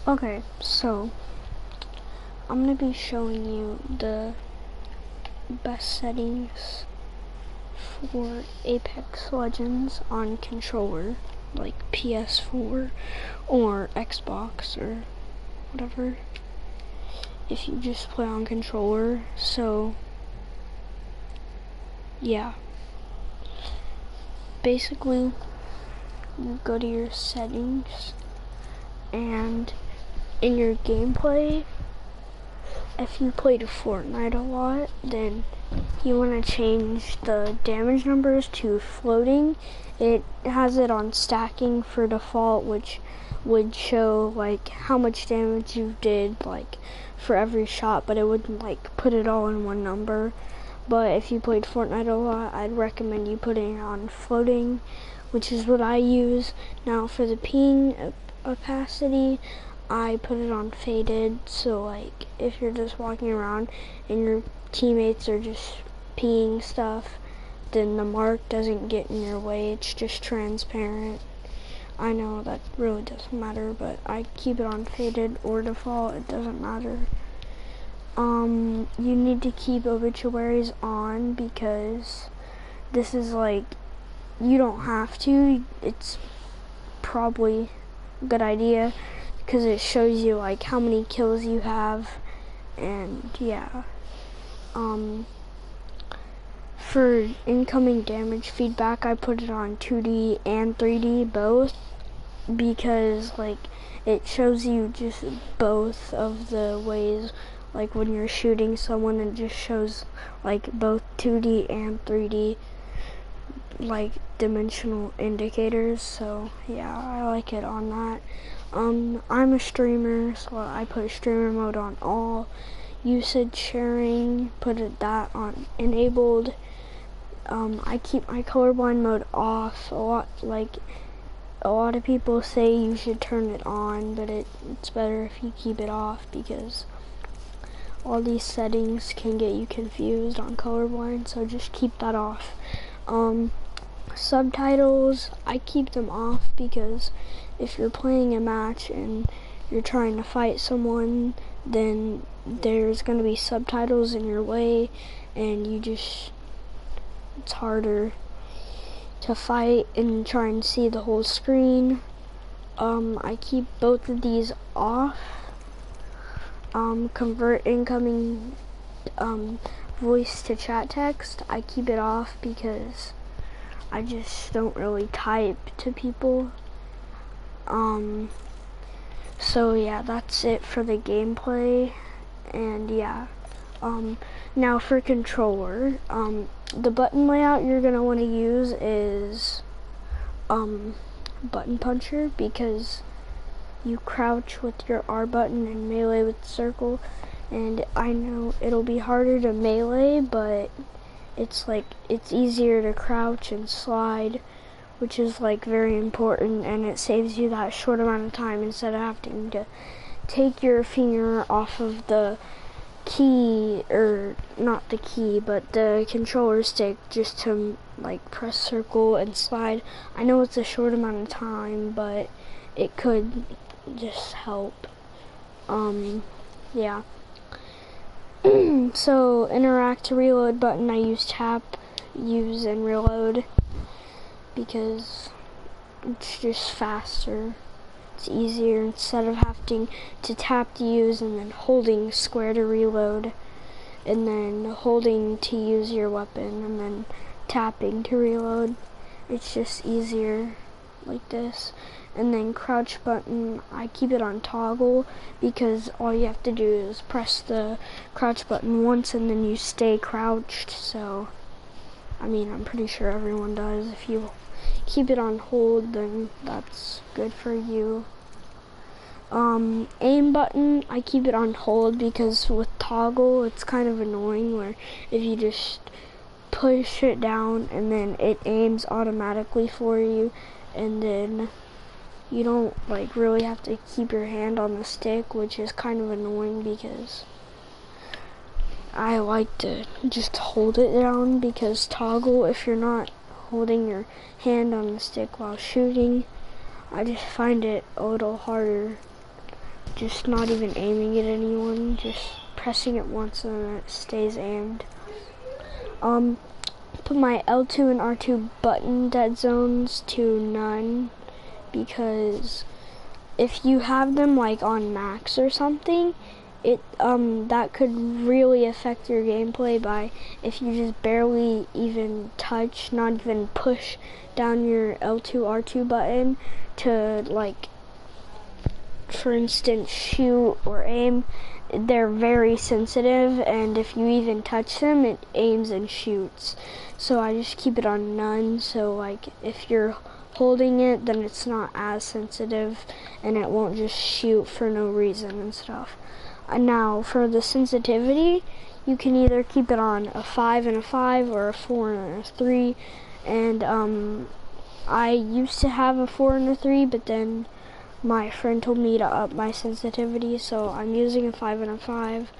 Okay, so I'm gonna be showing you the best settings for Apex Legends on controller, like PS4 or Xbox or whatever, if you just play on controller. So yeah, basically you go to your settings, and in your gameplay, if you played Fortnite a lot, then you want to change the damage numbers to floating. It has it on stacking for default, which would show like how much damage you did like for every shot, but it wouldn't like put it all in one number. But if you played Fortnite a lot, I'd recommend you putting it on floating, which is what I use. Now for the ping opacity, I put it on faded, so like if you're just walking around and your teammates are just peeing stuff, then the mark doesn't get in your way, it's just transparent. I know that really doesn't matter, but I keep it on faded or default, it doesn't matter. You need to keep obituaries on because this is like, you don't have to, it's probably a good idea because it shows you like how many kills you have, and yeah. For incoming damage feedback, I put it on 2D and 3D both because like it shows you just both of the ways. Like when you're shooting someone, it just shows like both 2D and 3D like dimensional indicators. So yeah, I like it on that. I'm a streamer, so I put streamer mode on all. Usage sharing, put that on enabled. I keep my colorblind mode off. A lot of people say you should turn it on, but it's better if you keep it off because all these settings can get you confused on colorblind, so just keep that off. Subtitles, I keep them off because if you're playing a match and you're trying to fight someone, then there's going to be subtitles in your way, and it's harder to fight and try and see the whole screen. I keep both of these off. Convert incoming voice to chat text, I keep it off because I just don't really type to people. So yeah, that's it for the gameplay, and yeah. Now for controller, the button layout you're gonna want to use is button puncher because you crouch with your R button and melee with circle, and I know it'll be harder to melee, but it's easier to crouch and slide, which is like very important, and it saves you that short amount of time instead of having to take your finger off of the key, or not the key, but the controller stick just to like press circle and slide. I know it's a short amount of time, but it could just help. Yeah. So interact to reload button, I use tap, use, and reload because it's just faster. It's easier instead of having to tap to use and then holding square to reload and then holding to use your weapon and then tapping to reload. It's just easier like this. And then crouch button, I keep it on toggle because all you have to do is press the crouch button once and then you stay crouched. So I mean, I'm pretty sure everyone does. If you keep it on hold, then that's good for you. Aim button, I keep it on hold because with toggle it's kind of annoying where if you just push it down and then it aims automatically for you, and then you don't like really have to keep your hand on the stick, which is kind of annoying because I like to just hold it down, because toggle, if you're not holding your hand on the stick while shooting, I just find it a little harder. just not even aiming at anyone, just pressing it once and then it stays aimed. Put my L2 and R2 button dead zones to none, because if you have them like on max or something, that could really affect your gameplay by if you just barely even touch, not even push down your L2 R2 button to, like, for instance, shoot or aim. They're very sensitive, and if you even touch them, it aims and shoots. So I just keep it on none, so like if you're holding it, then it's not as sensitive and it won't just shoot for no reason and stuff. Now for the sensitivity, you can either keep it on a 5 and a 5 or a 4 and a 3, and I used to have a 4 and a 3, but then my friend told me to up my sensitivity, so I'm using a 5 and a 5.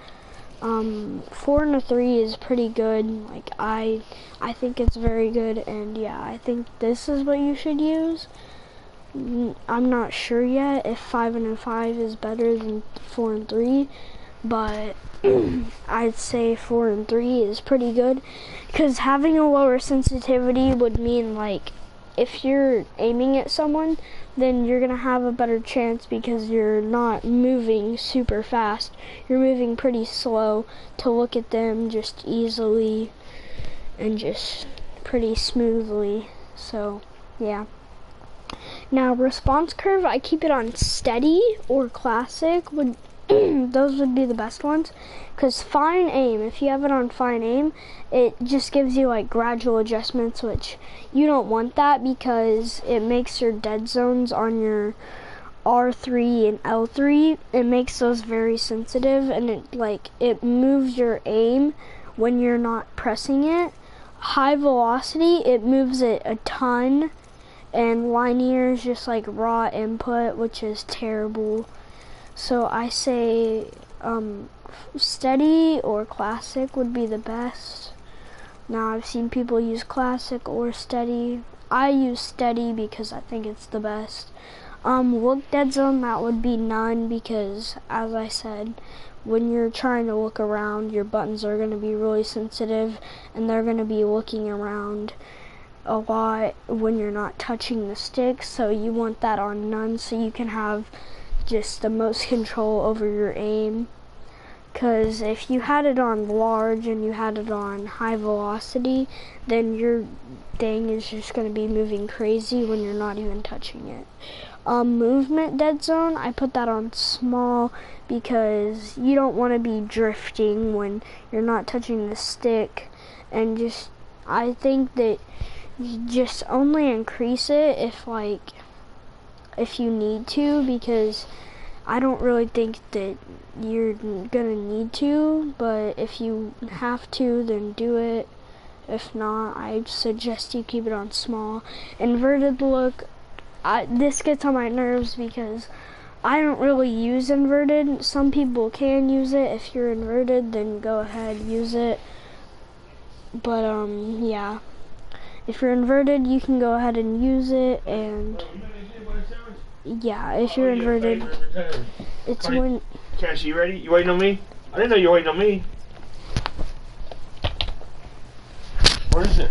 4 and a 3 is pretty good. Like I think it's very good, and yeah, I think this is what you should use. I'm not sure yet if 5 and a 5 is better than 4 and 3, but I'd say 4 and 3 is pretty good, because having a lower sensitivity would mean, like, if you're aiming at someone, then you're gonna have a better chance because you're not moving super fast. You're moving pretty slow to look at them just easily and just pretty smoothly. So, yeah. Now, response curve, I keep it on steady or classic. Those would be the best ones, because fine aim, if you have it on fine aim, it just gives you like gradual adjustments, which you don't want that because it makes your dead zones on your R3 and L3, it makes those very sensitive, and it moves your aim when you're not pressing it. High velocity, it moves it a ton, and linear is just like raw input, which is terrible. So I say steady or classic would be the best. Now I've seen people use classic or steady. I use steady because I think it's the best. Look dead zone, that would be none, because as I said, when you're trying to look around, your buttons are going to be really sensitive and they're going to be looking around a lot when you're not touching the stick, so you want that on none so you can have just the most control over your aim. Because if you had it on large and you had it on high velocity, then your thing is just going to be moving crazy when you're not even touching it. Movement dead zone, I put that on small because you don't want to be drifting when you're not touching the stick, and just I think that you just only increase it if you need to, because I don't really think that you're gonna need to, but if you have to, then do it. If not, I suggest you keep it on small. Inverted look, this gets on my nerves because I don't really use inverted. Some people can use it. If you're inverted, then go ahead, use it. But yeah, if you're inverted, you can go ahead and use it, and yeah, if you're inverted, it's when... Cash, you ready? You waiting on me? I didn't know you were waiting on me. Where is it?